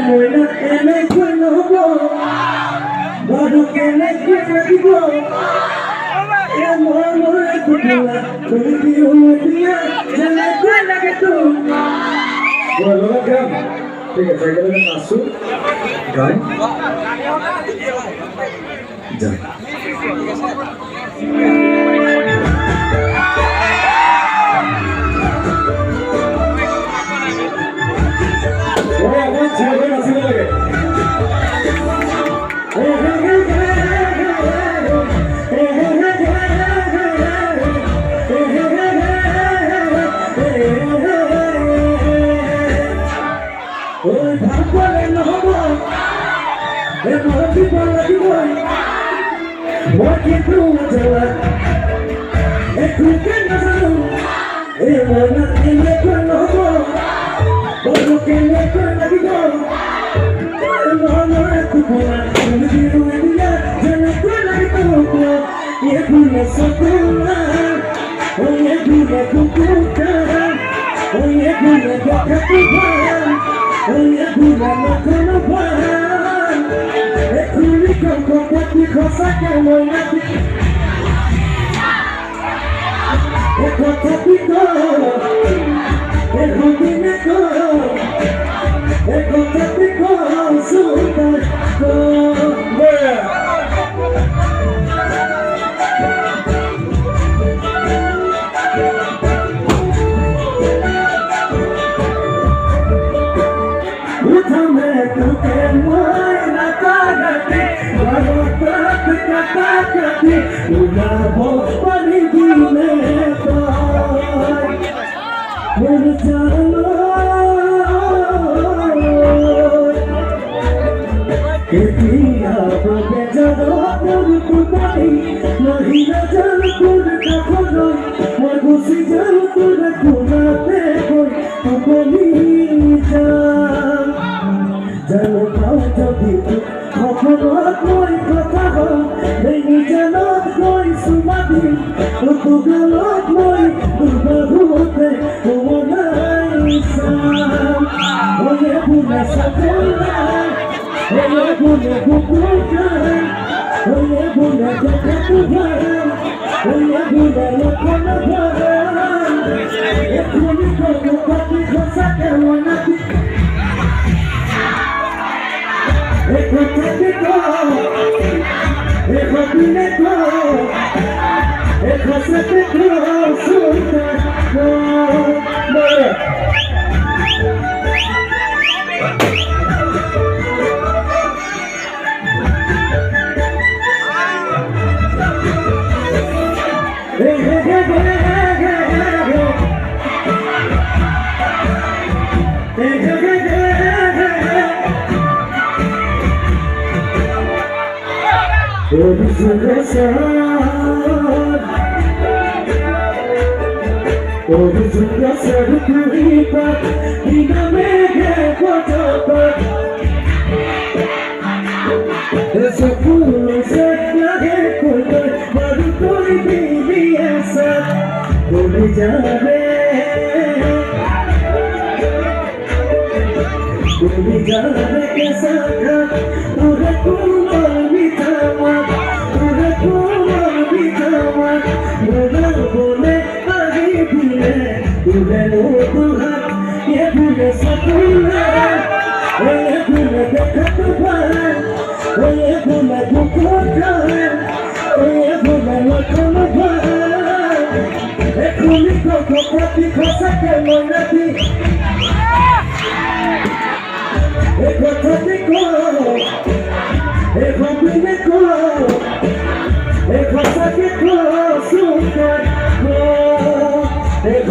moi na ele kweno bo bado kele kweno dibo e mo kutula kuliti umetia jale kwena gitu Bueno, acá, fíjate, saya kira masuk, kan? Jangan. Jangan masih lagi. What you do to it? It could get us alone. It will not in the ground no more. But you can let go let it go. I'm on the right to go. I'm with you in the air. Then I could let it go. You could let something run. Oh, you could let go down. Oh, you could let go down. Oh, you could let go down. Because I can't wait nothing. It will take me go. It will be me go. It will take me go. So that go. What a man to get mine. I got it. Una voz para dime que día porque ya no por tu país no irá ya no por cajón algo si ya no por curarte voy tu comida ya no falta tiempo Kokonot mo'y kataho, Bengijanot mo'y sumati, Tutugalot mo'y tumaruti, Tumunay isang. Oye puna sa tulan, Oye puna kukukan, Oye puna kakatuhan, Oye puna lakanahan, Ekuniko kupati ko sa kawanati, it will take me go. It will be me go. It will set me go. Soon it